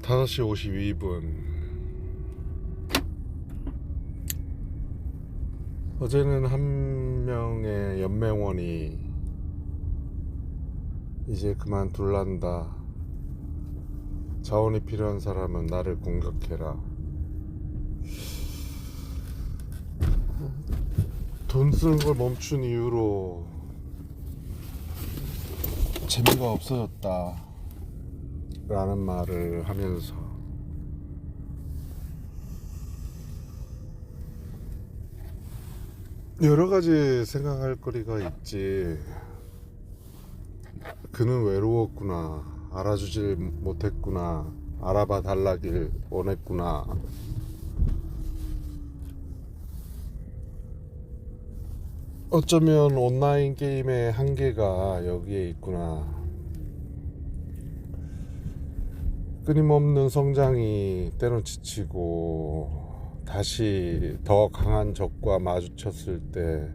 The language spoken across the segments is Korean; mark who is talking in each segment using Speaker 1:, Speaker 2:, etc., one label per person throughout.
Speaker 1: 5시 52분. 어제는 한 명의 연맹원이 이제 그만둘란다. 자원이 필요한 사람은 나를 공격해라. 돈 쓰는 걸 멈춘 이후로 재미가 없어졌다 라는 말을 하면서 여러 가지 생각할 거리가 있지. 그는 외로웠구나, 알아주질 못했구나, 알아봐 달라길 원했구나. 어쩌면 온라인 게임의 한계가 여기에 있구나. 끊임없는 성장이 때론 지치고 다시 더 강한 적과 마주쳤을 때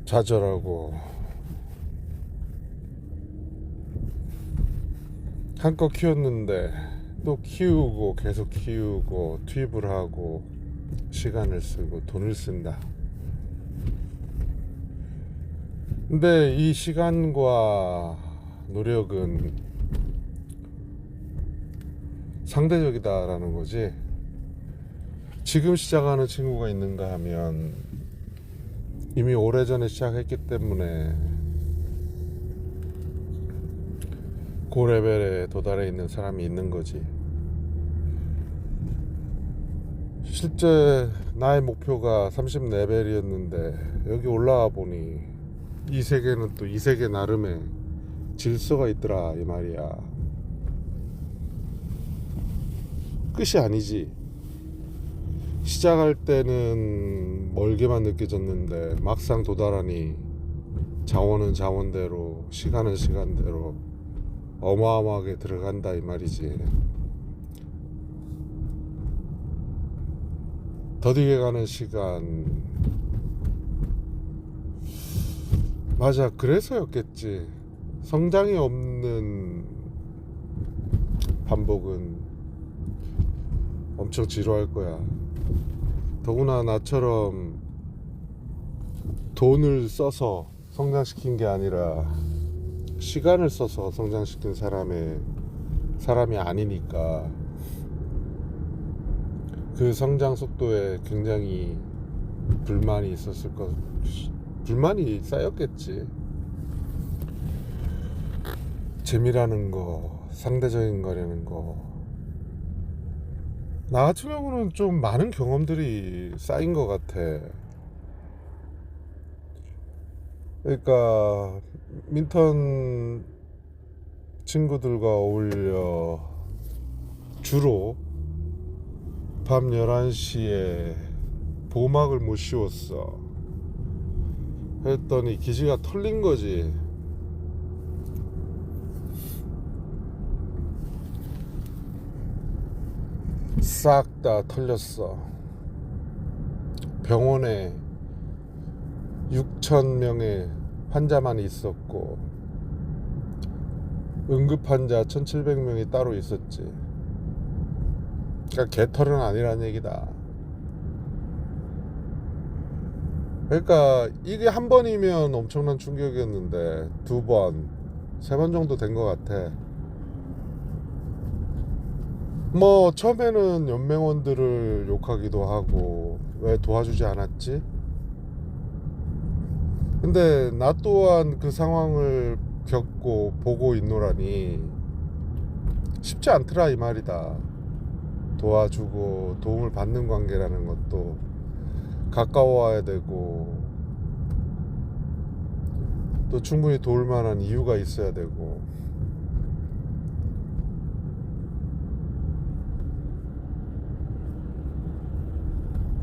Speaker 1: 좌절하고, 한껏 키웠는데 또 키우고 계속 키우고 투입을 하고 시간을 쓰고 돈을 쓴다. 근데 이 시간과 노력은 상대적이다라는 거지. 지금 시작하는 친구가 있는가 하면 이미 오래전에 시작했기 때문에 그 레벨에 도달해 있는 사람이 있는 거지. 실제 나의 목표가 30레벨이었는데 여기 올라와 보니 이 세계는 또 이 세계 나름의 질서가 있더라 이 말이야. 끝이 아니지. 시작할 때는 멀게만 느껴졌는데 막상 도달하니 자원은 자원대로, 시간은 시간대로 어마어마하게 들어간다 이 말이지. 더디게 가는 시간. 맞아, 그래서였겠지. 성장이 없는 반복은 엄청 지루할 거야. 더구나 나처럼 돈을 써서 성장시킨 게 아니라 시간을 써서 성장시킨 사람이 아니니까 그 성장 속도에 굉장히 불만이 불만이 쌓였겠지. 재미라는 거, 상대적인 거라는 거. 나 같은 경우는 좀 많은 경험들이 쌓인 것 같아. 그러니까 민턴 친구들과 어울려 주로 밤 11시에 보막을 못 씌웠어. 했더니 기지가 털린 거지. 싹 다 털렸어. 병원에 6,000명의 환자만 있었고 응급환자 1,700명이 따로 있었지. 그러니까 개털은 아니란 얘기다. 그러니까 이게 한 번이면 엄청난 충격이었는데 2번, 3번 정도 된 것 같아. 뭐 처음에는 연맹원들을 욕하기도 하고 왜 도와주지 않았지? 근데 나 또한 그 상황을 겪고 보고 있노라니 쉽지 않더라 이 말이다. 도와주고 도움을 받는 관계라는 것도 가까워야 되고 또 충분히 도울 만한 이유가 있어야 되고.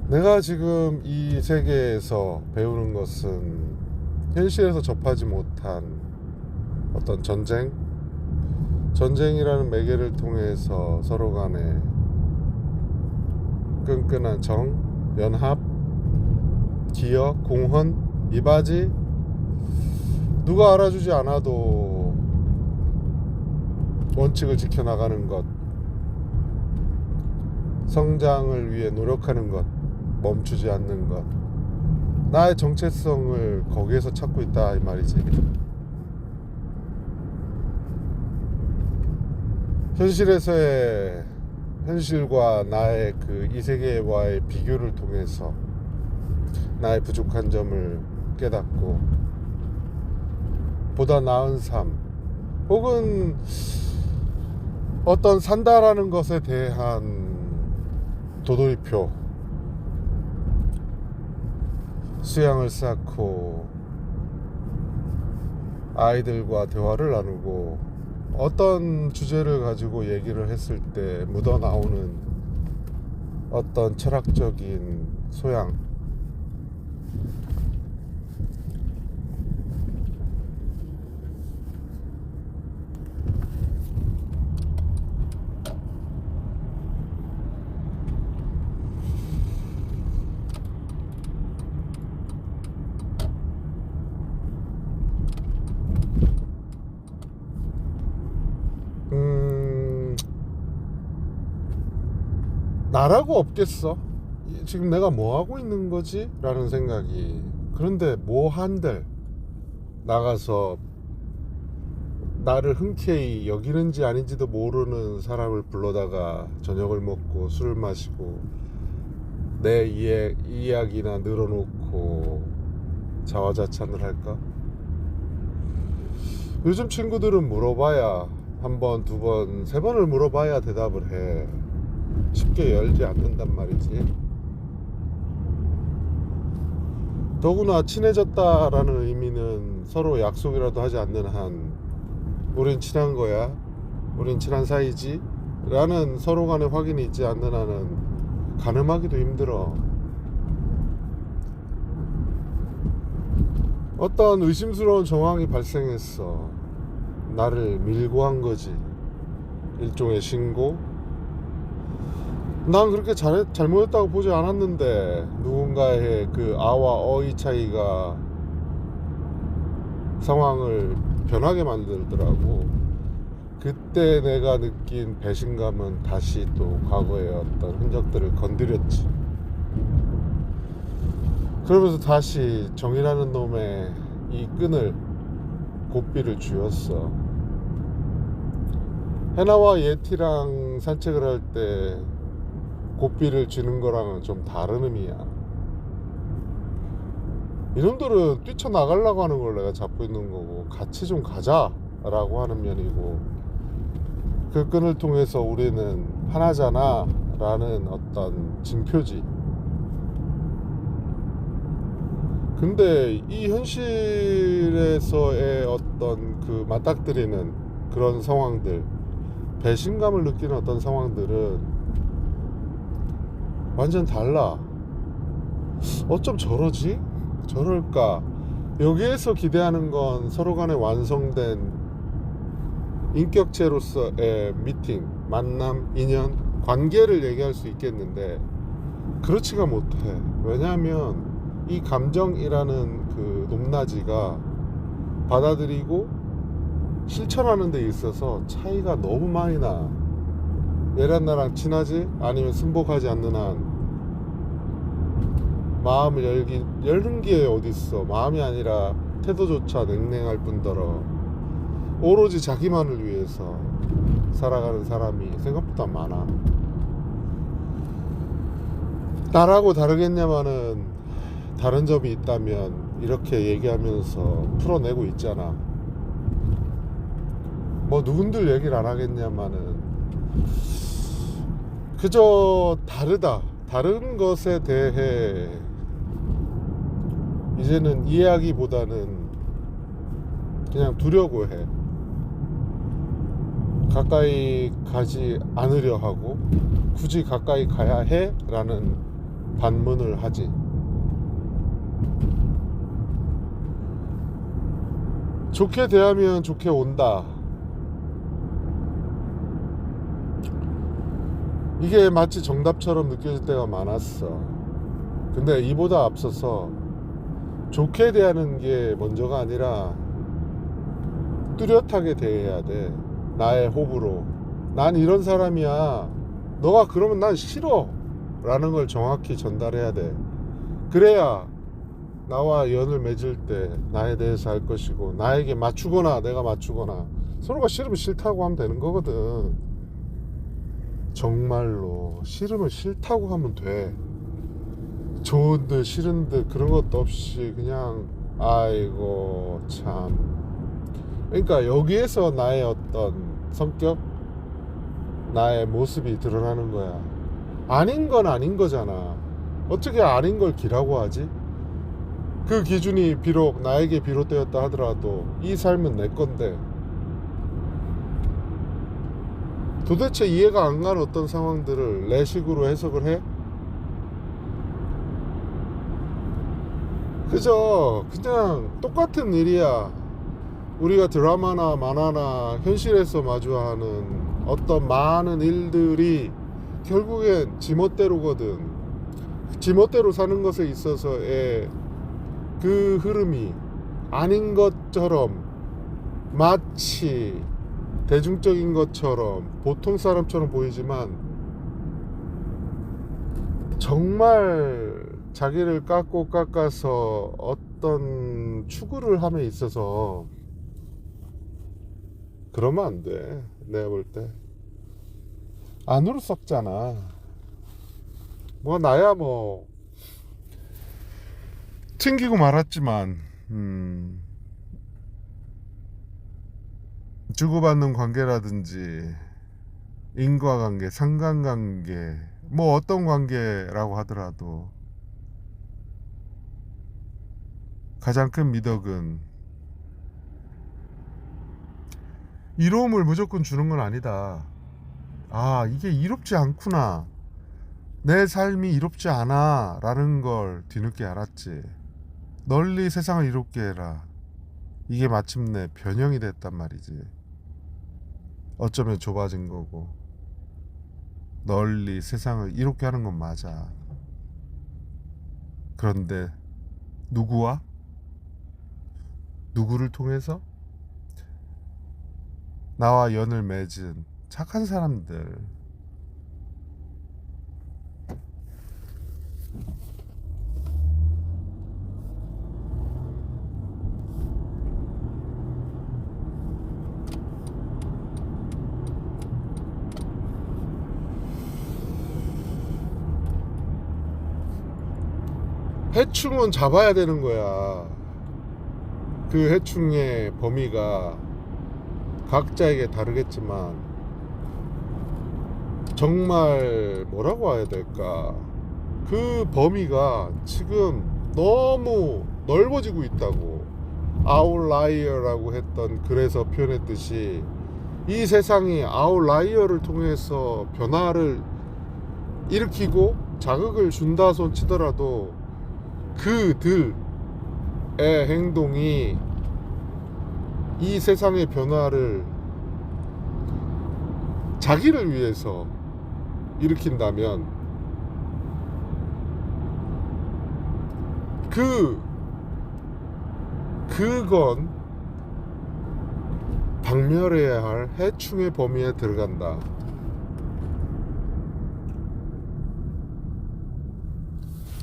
Speaker 1: 내가 지금 이 세계에서 배우는 것은 현실에서 접하지 못한 어떤 전쟁이라는 매개를 통해서 서로 간에 끈끈한 정, 연합, 기억, 공헌, 이바지. 누가 알아주지 않아도 원칙을 지켜나가는 것, 성장을 위해 노력하는 것, 멈추지 않는 것, 나의 정체성을 거기에서 찾고 있다 이 말이지. 현실에서의 현실과 나의 그 이 세계와의 비교를 통해서 나의 부족한 점을 깨닫고 보다 나은 삶, 혹은 어떤 산다라는 것에 대한 도돌이표, 수양을 쌓고 아이들과 대화를 나누고 어떤 주제를 가지고 얘기를 했을 때 묻어나오는 어떤 철학적인 소양, 나라고 없겠어. 지금 내가 뭐 하고 있는 거지? 라는 생각이. 그런데 뭐 한들 나가서 나를 흔쾌히 여기는지 아닌지도 모르는 사람을 불러다가 저녁을 먹고 술을 마시고 내 이야기나 늘어놓고 자화자찬을 할까? 요즘 친구들은 물어봐야 한 번, 두 번, 세 번을 물어봐야 대답을 해. 쉽게 열지 않는단 말이지. 더구나 친해졌다라는 의미는 서로 약속이라도 하지 않는 한 우린 친한 거야, 우린 친한 사이지 라는 서로 간의 확인이 있지 않는 한은 가늠하기도 힘들어. 어떤 의심스러운 정황이 발생했어. 나를 밀고 한 거지. 일종의 신고. 난 그렇게 잘못했다고 보지 않았는데 누군가의 그 아와 어의 차이가 상황을 변하게 만들더라고. 그때 내가 느낀 배신감은 다시 또 과거의 어떤 흔적들을 건드렸지. 그러면서 다시 정이라는 놈의 이 끈을, 고삐를 쥐었어. 해나와 예티랑 산책을 할 때 고삐를 쥐는 거랑은 좀 다른 의미야. 이놈들은 뛰쳐나가려고 하는 걸 내가 잡고 있는 거고, 같이 좀 가자 라고 하는 면이고, 그 끈을 통해서 우리는 하나잖아 라는 어떤 징표지. 근데 이 현실에서의 어떤 그 맞닥뜨리는 그런 상황들, 배신감을 느끼는 어떤 상황들은 완전 달라. 어쩜 저러지? 저럴까? 여기에서 기대하는 건 서로 간에 완성된 인격체로서의 미팅, 만남, 인연, 관계를 얘기할 수 있겠는데 그렇지가 못해. 왜냐하면 이 감정이라는 그 높낮이가 받아들이고 실천하는 데 있어서 차이가 너무 많이 나. 얘랑 나랑 친하지? 아니면 승복하지 않는 한 마음을 열는 게 어딨어. 마음이 아니라 태도조차 냉랭할 뿐더러 오로지 자기만을 위해서 살아가는 사람이 생각보다 많아. 나라고 다르겠냐마는 다른 점이 있다면 이렇게 얘기하면서 풀어내고 있잖아. 뭐 누군들 얘기를 안 하겠냐마는 그저 다르다, 다른 것에 대해 이제는 이해하기보다는 그냥 두려고 해. 가까이 가지 않으려 하고 굳이 가까이 가야 해? 라는 반문을 하지. 좋게 대하면 좋게 온다. 이게 마치 정답처럼 느껴질 때가 많았어. 근데 이보다 앞서서 좋게 대하는 게 먼저가 아니라 뚜렷하게 대해야 돼. 나의 호불호. 난 이런 사람이야. 너가 그러면 난 싫어. 라는 걸 정확히 전달해야 돼. 그래야 나와 연을 맺을 때 나에 대해서 알 것이고, 나에게 맞추거나 내가 맞추거나 서로가 싫으면 싫다고 하면 되는 거거든. 정말로 싫으면 싫다고 하면 돼. 좋은 듯 싫은 듯 그런 것도 없이 그냥 아이고 참. 그러니까 여기에서 나의 어떤 성격, 나의 모습이 드러나는 거야. 아닌 건 아닌 거잖아. 어떻게 아닌 걸 기라고 하지? 그 기준이 비록 나에게 비롯되었다 하더라도 이 삶은 내 건데, 도대체 이해가 안 가는 어떤 상황들을 내 식으로 해석을 해? 그저 그냥 똑같은 일이야. 우리가 드라마나 만화나 현실에서 마주하는 어떤 많은 일들이 결국엔 지멋대로거든. 지멋대로 사는 것에 있어서의 그 흐름이 아닌 것처럼, 마치 대중적인 것처럼, 보통 사람처럼 보이지만 정말 자기를 깎고 깎아서 어떤 추구를 함에 있어서 그러면 안 돼. 내가 볼 때 안으로 썩잖아. 뭐 나야 뭐 튕기고 말았지만 주고받는 관계라든지 인과관계, 상관관계, 뭐 어떤 관계라고 하더라도 가장 큰 미덕은 이로움을 무조건 주는 건 아니다. 아, 이게 이롭지 않구나, 내 삶이 이롭지 않아 라는 걸 뒤늦게 알았지. 널리 세상을 이롭게 해라, 이게 마침내 변형이 됐단 말이지. 어쩌면 좁아진 거고, 널리 세상을 이롭게 하는 건 맞아. 그런데 누구와? 누구를 통해서? 나와 연을 맺은 착한 사람들. 해충은 잡아야 되는 거야. 그 해충의 범위가 각자에게 다르겠지만 정말 뭐라고 해야 될까, 그 범위가 지금 너무 넓어지고 있다고. 아웃라이어라고 했던 글에서 표현했듯이 이 세상이 아웃라이어를 통해서 변화를 일으키고 자극을 준다 손 치더라도 그들의 행동이 이 세상의 변화를 자기를 위해서 일으킨다면 그건 박멸해야 할 해충의 범위에 들어간다.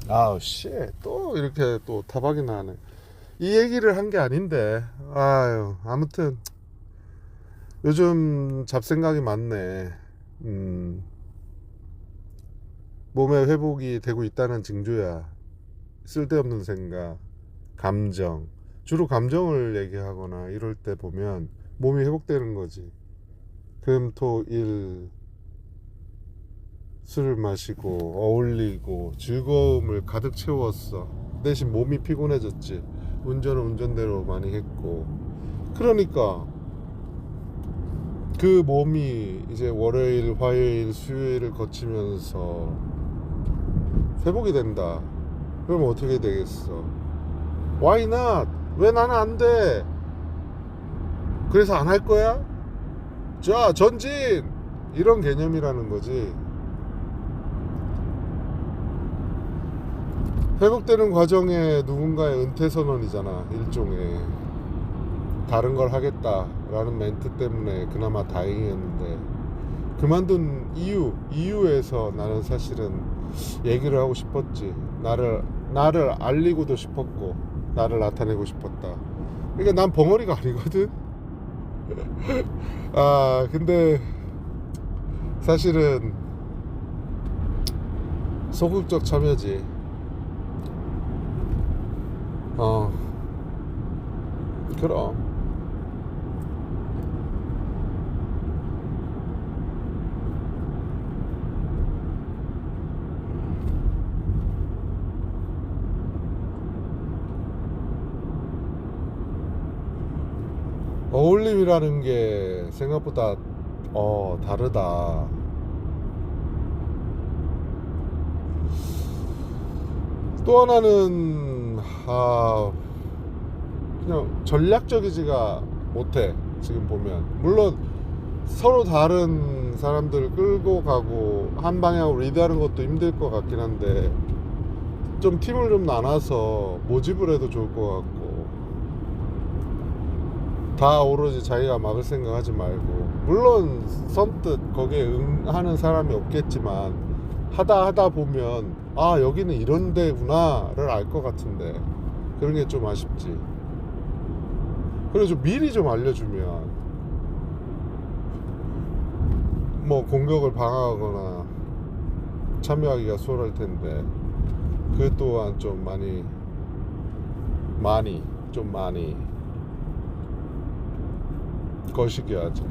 Speaker 1: 아우 씨, 또 이렇게 또 타박이 나네. 이 얘기를 한 게 아닌데, 아유, 아무튼 요즘 잡생각이 많네. 몸의 회복이 되고 있다는 징조야. 쓸데없는 생각, 감정, 주로 감정을 얘기하거나 이럴 때 보면 몸이 회복되는 거지. 금, 토, 일 술을 마시고 어울리고 즐거움을 가득 채웠어. 대신 몸이 피곤해졌지. 운전은 운전대로 많이 했고. 그러니까 그 몸이 이제 월요일, 화요일, 수요일을 거치면서 회복이 된다. 그럼 어떻게 되겠어? Why not? 왜 나는 안 돼? 그래서 안 할 거야? 자, 전진! 이런 개념이라는 거지. 회복되는 과정에 누군가의 은퇴 선언이잖아, 일종의. 다른 걸 하겠다라는 멘트 때문에 그나마 다행이었는데, 그만둔 이유에서 나는 사실은 얘기를 하고 싶었지. 나를 알리고도 싶었고, 나를 나타내고 싶었다. 그러니까 난 벙어리가 아니거든. 근데 사실은 소극적 참여지. 그럼. 어울림이라는 게 생각보다 다르다. 또 하나는 그냥 전략적이지가 못해. 지금 보면 물론 서로 다른 사람들을 끌고 가고 한 방향으로 리드하는 것도 힘들 것 같긴 한데, 좀 팀을 좀 나눠서 모집을 해도 좋을 것 같고, 다 오로지 자기가 막을 생각하지 말고, 물론 선뜻 거기에 응하는 사람이 없겠지만 하다 보면 여기는 이런 데구나를 알 것 같은데, 그런 게 좀 아쉽지. 그래서 미리 좀 알려주면 뭐 공격을 방어하거나 참여하기가 수월할 텐데, 그 또한 좀 많이 거시기하죠.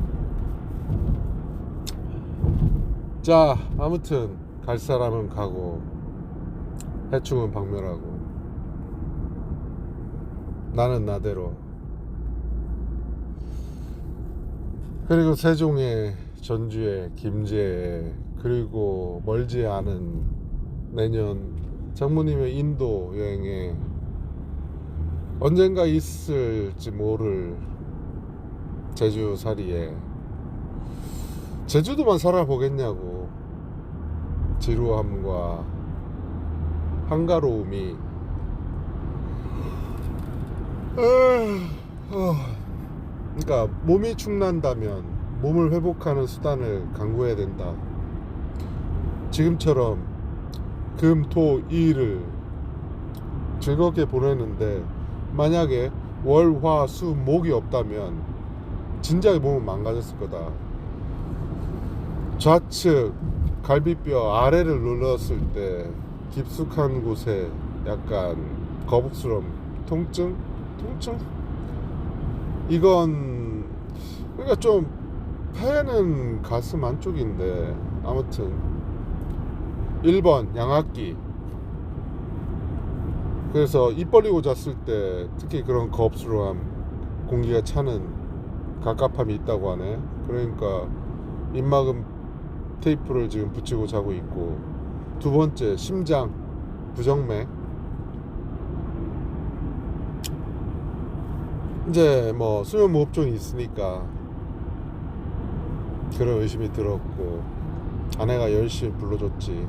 Speaker 1: 자, 아무튼 갈 사람은 가고 해충은 박멸하고, 나는 나대로. 그리고 세종에, 전주에, 김제에, 그리고 멀지 않은 내년 장모님의 인도 여행에 언젠가 있을지 모를 제주살이에, 제주도만 살아보겠냐고. 지루함과 한가로움이 그러니까 몸이 축난다면 몸을 회복하는 수단을 강구해야 된다. 지금처럼 금, 토, 일을 즐겁게 보내는데, 만약에 월, 화, 수, 목이 없다면 진작에 몸은 망가졌을 거다. 좌측 갈비뼈 아래를 눌렀을 때 깊숙한 곳에 약간 거북스러움, 통증? 이건 그러니까 좀, 폐는 가슴 안쪽인데, 아무튼 1번 양압기. 그래서 입 벌리고 잤을 때 특히 그런 겁스러움, 공기가 차는 갑갑함이 있다고 하네. 그러니까 입막음 테이프를 지금 붙이고 자고 있고, 두 번째 심장 부정맥. 이제 뭐 수면 무호흡증이 있으니까 그런 의심이 들었고, 아내가 열심히 불러줬지.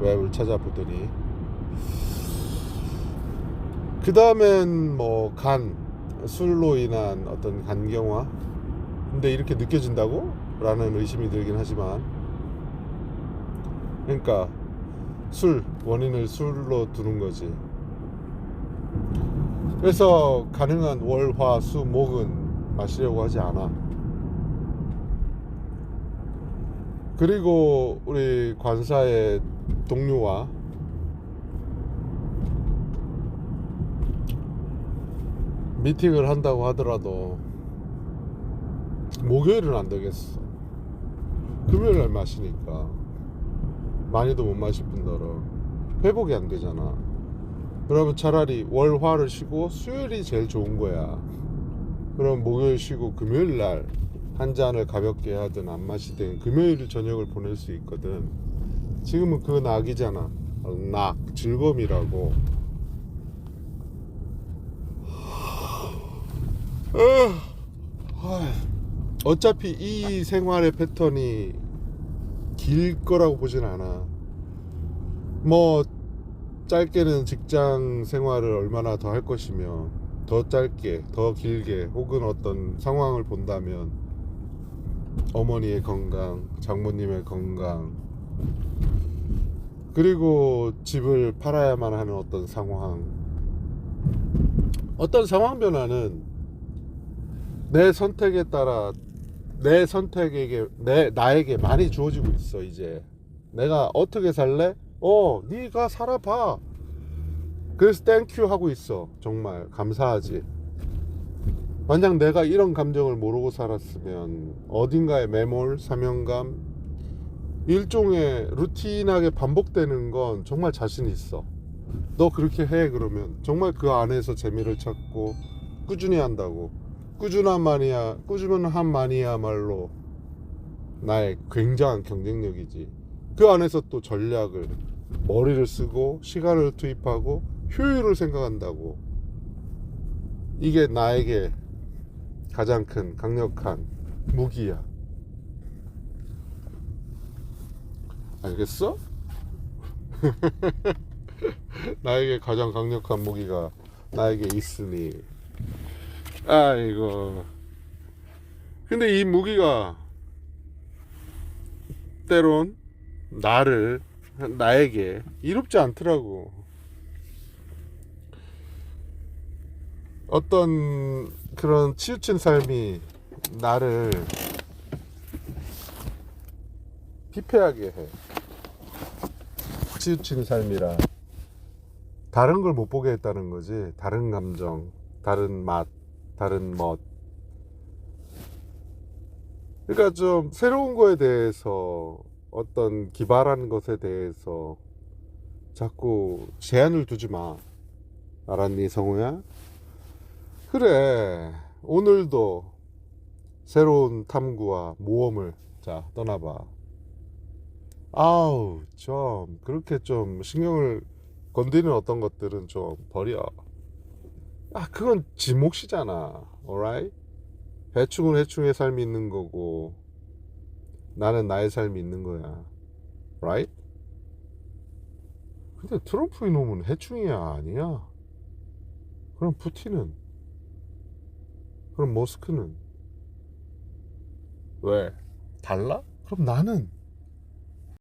Speaker 1: 웹을 찾아보더니. 그 다음엔 뭐 술로 인한 어떤 간경화. 근데 이렇게 느껴진다고? 라는 의심이 들긴 하지만, 그러니까 원인을 술로 두는 거지. 그래서 가능한 월, 화, 수, 목은 마시려고 하지 않아. 그리고 우리 관사의 동료와 미팅을 한다고 하더라도 목요일은 안 되겠어. 금요일날 마시니까 많이도 못 마실 뿐더러 회복이 안 되잖아. 그러면 차라리 월, 화를 쉬고 수요일이 제일 좋은 거야. 그럼 목요일 쉬고 금요일날 한 잔을 가볍게 하든 안 마시든 금요일 저녁을 보낼 수 있거든. 지금은 그 낙이잖아. 즐거움이라고. 어차피 이 생활의 패턴이 길 거라고 보진 않아. 뭐 짧게는 직장 생활을 얼마나 더 할 것이며, 더 짧게, 더 길게, 혹은 어떤 상황을 본다면 어머니의 건강, 장모님의 건강, 그리고 집을 팔아야만 하는 어떤 상황 변화는 내 선택에 따라 나에게 많이 주어지고 있어. 이제 내가 어떻게 살래? 네가 살아봐. 그래서 땡큐 하고 있어. 정말 감사하지. 만약 내가 이런 감정을 모르고 살았으면 어딘가에 매몰, 사명감, 일종의 루틴하게 반복되는 건 정말 자신 있어. 너 그렇게 해. 그러면 정말 그 안에서 재미를 찾고 꾸준히 한다고. 꾸준함만이야말로 나의 굉장한 경쟁력이지. 그 안에서 또 전략을, 머리를 쓰고 시간을 투입하고 효율을 생각한다고. 이게 나에게 가장 큰 강력한 무기야. 알겠어? 나에게 가장 강력한 무기가 나에게 있으니. 아이고. 근데 이 무기가 때론 나에게 이롭지 않더라고. 어떤 그런 치우친 삶이 나를 피폐하게 해. 치우친 삶이라 다른 걸 못 보게 했다는 거지. 다른 감정, 다른 맛, 다른 멋. 그러니까 좀 새로운 거에 대해서, 어떤 기발한 것에 대해서 자꾸 제한을 두지 마. 알았니, 성우야? 그래, 오늘도 새로운 탐구와 모험을 자 떠나봐. 아우, 좀 그렇게 좀 신경을 건드리는 어떤 것들은 좀 버려. 그건 지 몫이잖아. alright? 해충은 해충의 삶이 있는 거고 나는 나의 삶이 있는 거야. right? 근데 트럼프 이놈은 해충이야, 아니야? 그럼 푸틴은? 그럼 모스크는? 왜? 달라? 그럼 나는